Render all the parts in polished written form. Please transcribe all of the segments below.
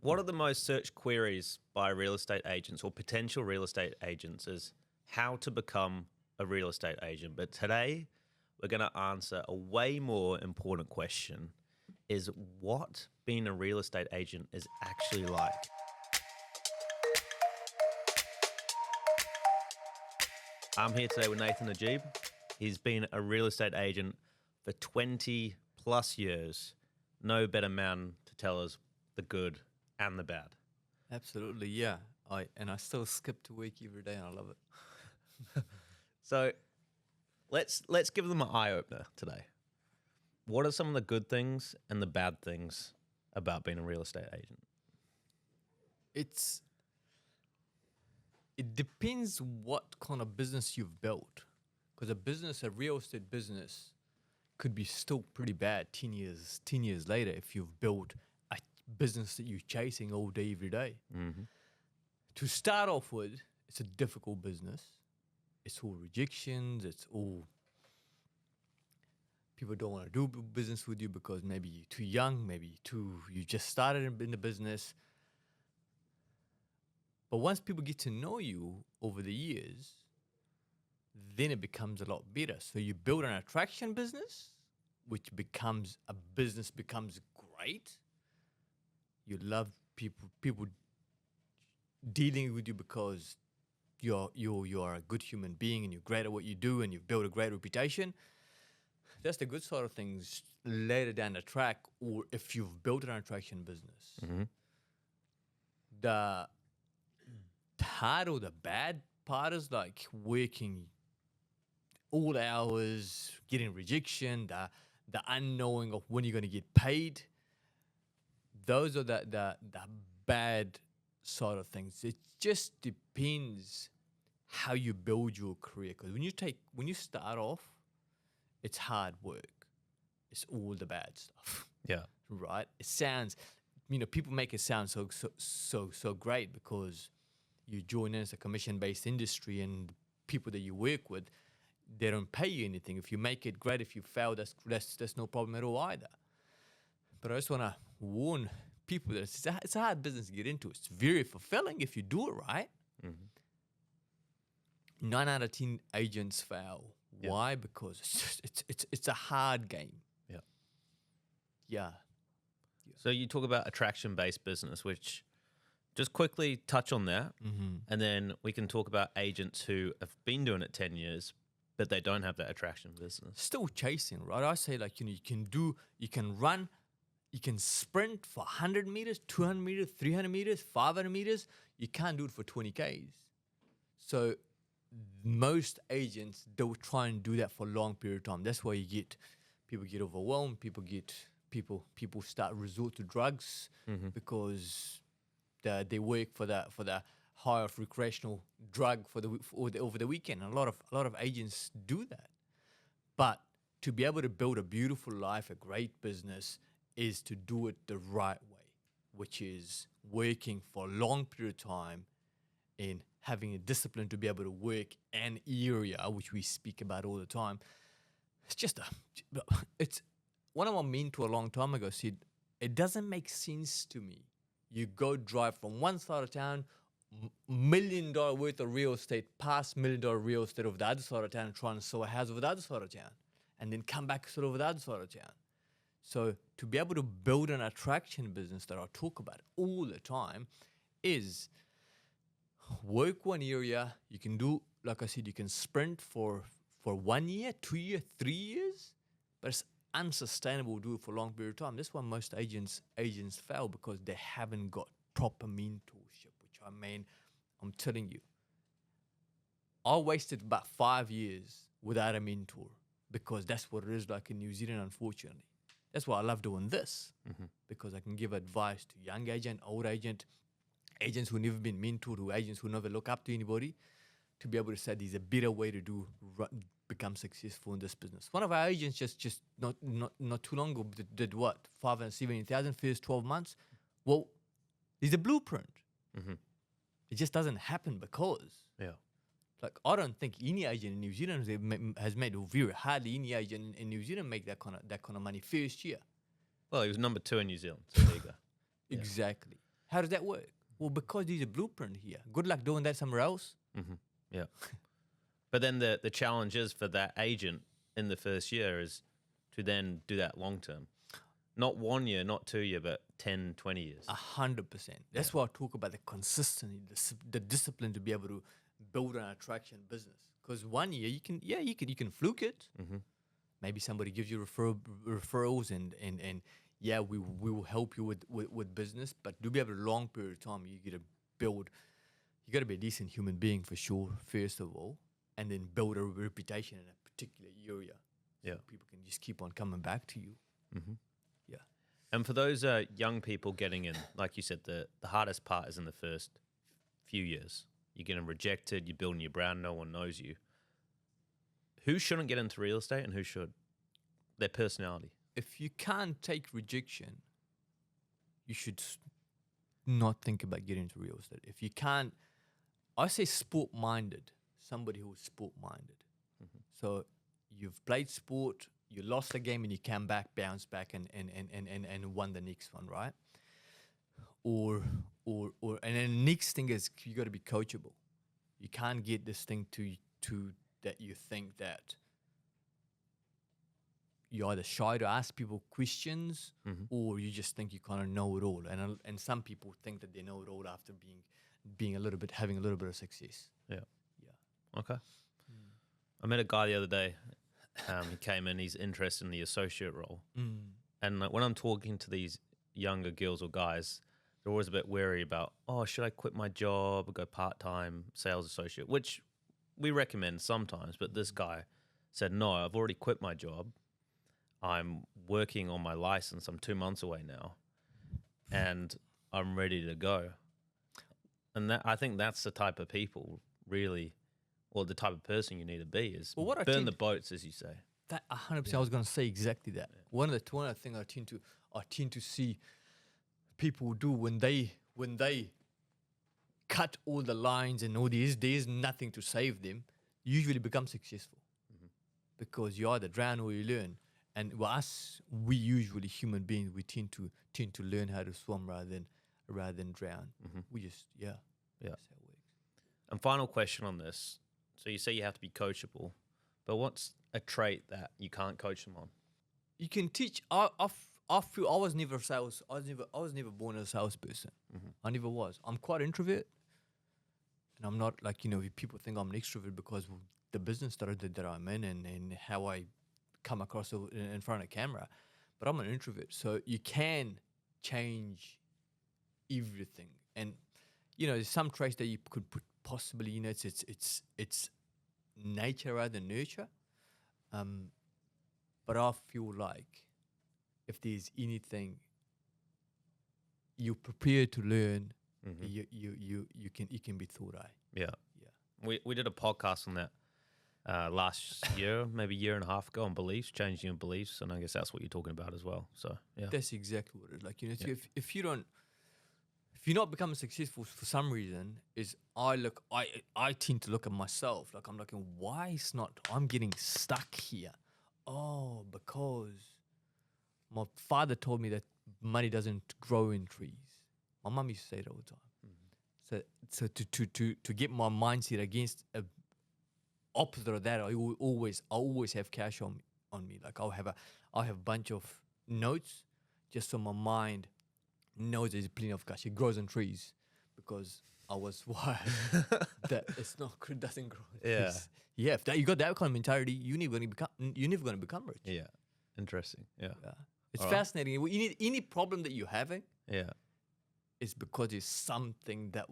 What are the most searched queries by real estate agents or potential real estate agents is how to become a real estate agent. But today we're going to answer a way more important question, is what being a real estate agent is actually like. I'm here today with Nathan Najib. He's been a real estate agent for 20 plus years. No better man to tell us the good and the bad. Absolutely, yeah. I still skip to work every day, and I love it. So let's give them an eye opener today. What are some of the good things and the bad things about being a real estate agent? It depends what kind of business you've built, because a real estate business, could be still pretty bad 10 years later if you've built a business that you're chasing all day, every day. Mm-hmm. To start off with, it's a difficult business. It's all rejections. It's all people don't want to do business with you because maybe you're too young, you just started in the business. But once people get to know you over the years, then it becomes a lot better. So you build an attraction business, which becomes great. You love people dealing with you because you're a good human being and you're great at what you do and you've built a great reputation. That's the good sort of things later down the track, or if you've built an attraction business. Mm-hmm. The hard or the bad part is like working all hours, getting rejection, the unknowing of when you're going to get paid. Those are the bad sort of things. It just depends how you build your career. Because when you start off, it's hard work. It's all the bad stuff. Yeah. Right? It sounds, people make it sound so great because you join in as a commission-based industry and people that you work with, they don't pay you anything. If you make it, great. If you fail, that's no problem at all either. But I just want to warn people that it's a hard business to get into. It's very fulfilling if you do it right. Mm-hmm. 9 out of 10 agents fail. Yeah. Why? Because it's a hard game. Yeah. Yeah. So you talk about attraction-based business, which just quickly touch on that, and then we can talk about agents who have been doing it 10 years, but they don't have that attraction business. Still chasing, right? I say you can run, you can sprint for 100 meters, 200 meters, 300 meters, 500 meters. You can't do it for 20 Ks. So most agents don't try and do that for a long period of time. That's why people get overwhelmed. People start resort to drugs because they work for the high of recreational drug over the weekend. And a lot of agents do that. But to be able to build a beautiful life, a great business, is to do it the right way, which is working for a long period of time and having a discipline to be able to work an area, which we speak about all the time. It's one of my mentors a long time ago said, it doesn't make sense to me. You go drive from one side of town, $1 million worth of real estate, past $1 million real estate over the other side of town, and try and sell a house over the other side of town, and then come back sort of over the other side of town. So to be able to build an attraction business that I talk about all the time is work one area. You can do, like I said, you can sprint for 1 year, 2 years, 3 years, but it's unsustainable to do it for a long period of time. That's why most agents fail, because they haven't got proper mentorship, which I'm telling you, I wasted about 5 years without a mentor, because that's what it is like in New Zealand, unfortunately. That's why I love doing this, because I can give advice to young agent, old agent, agents who never been mentored, agents who never look up to anybody, to be able to say there's a better way to become successful in this business. One of our agents just not too long ago did what? 570,000 first 12 months. Well, there's a blueprint. It just doesn't happen because. Yeah. Like, I don't think any agent in New Zealand has made, or very hardly any agent in New Zealand make that kind of money first year. Well, he was number 2 in New Zealand, so there you go. Exactly. How does that work? Well, because there's a blueprint here. Good luck doing that somewhere else. Yeah. But then the challenge is for that agent in the first year is to then do that long term. Not 1 year, not 2 year, but 10, 20 years. 100%. That's why I talk about the consistency, the discipline to be able to build an attraction business. Because 1 year you can fluke it. Maybe somebody gives you referrals and yeah, we will help you with business. But to be able to long period of time, you got to be a decent human being for sure, first of all, and then build a reputation in a particular area. So people can just keep on coming back to you. Yeah. And for those young people getting in, like you said, the hardest part is in the first few years. You're getting rejected, you're building your brand, no one knows you. Who shouldn't get into real estate and who should? Their personality. If you can't take rejection, you should not think about getting into real estate. If you can't, I say sport-minded, somebody who's sport-minded. So you've played sport, you lost the game and you came back, bounced back and won the next one, right? Or and then the next thing is you got to be coachable. You can't get this thing to that you think that you're either shy to ask people questions or you just think you kind of know it all. And some people think that they know it all after having a little bit of success. Yeah. Okay. I met a guy the other day. He came in, he's interested in the associate role. And when I'm talking to these younger girls or guys, they're always a bit wary about, oh, should I quit my job or go part-time sales associate, which we recommend sometimes. But this guy said, no, I've already quit my job. I'm working on my license. I'm 2 months away now. And I'm ready to go. And I think that's the type of people really, or the type of person you need to be is burn the boats, as you say. That 100%. I was going to say exactly that. One of the things I tend to see people do when they cut all the lines and all there's nothing to save them, usually become successful because you either drown or you learn. And we usually human beings, we tend to learn how to swim rather than drown. We just that's how it works. And final question on this. So you say you have to be coachable, but what's a trait that you can't coach them on? You can teach. I feel I was never sales. I was never born as a salesperson. I never was. I'm quite introvert, and I'm not like people think I'm an extrovert because of the business that I'm in and how I come across in front of camera. But I'm an introvert, so you can change everything. And there's some traits that you could put possibly. It's nature rather than nurture. But I feel like if there's anything you're prepared to learn, you can be thought eye. Yeah. We did a podcast on that last year, maybe a year and a half ago, on beliefs, changing your beliefs, and I guess that's what you're talking about as well. So yeah, that's exactly what it is. Like if you're not becoming successful for some reason, I tend to look at myself like I'm looking, why is I'm getting stuck here? Oh, because my father told me that money doesn't grow in trees. My mum used to say it all the time. So to get my mindset against a opposite of that, I always have cash on me. Like I'll have a bunch of notes just so my mind knows there's plenty of cash. It grows on trees because I was wired that it doesn't grow on trees. Yeah, if you got that kind of mentality, you're never going to become rich. Yeah, interesting. Yeah. It's fascinating. Any problem that you're having, it's because it's something that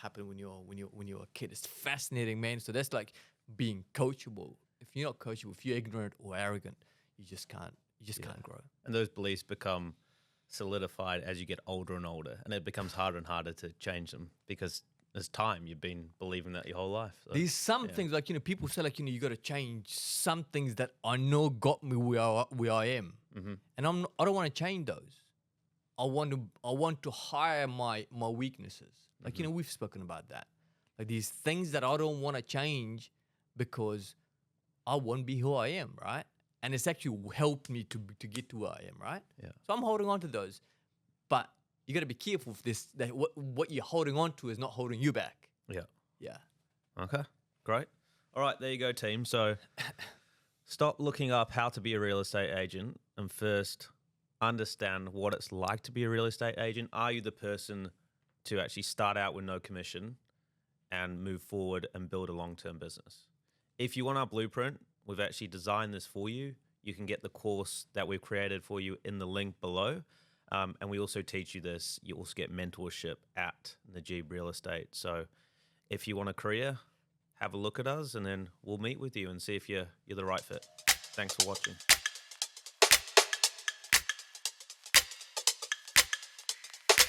happened when you were a kid. It's fascinating, man. So that's like being coachable. If you're not coachable, if you're ignorant or arrogant, you just can't grow. And those beliefs become solidified as you get older and older, and it becomes harder and harder to change them because as time you've been believing that your whole life. So, there's some things like people say like you got to change some things that I know got me where I am, and I don't want to change those. I want to hire my weaknesses. Like we've spoken about that. Like these things that I don't want to change because I won't be who I am, right? And it's actually helped me to get to where I am, right? Yeah. So I'm holding on to those. But you got to be careful with this. That what you're holding on to is not holding you back. Yeah. Yeah. Okay. Great. All right. There you go, team. So stop looking up how to be a real estate agent and first understand what it's like to be a real estate agent. Are you the person to actually start out with no commission and move forward and build a long-term business? If you want our blueprint, we've actually designed this for you. You can get the course that we've created for you in the link below. And we also teach you this. You also get mentorship at Najib Real Estate. So if you want a career, have a look at us and then we'll meet with you and see if you're the right fit. Thanks for watching.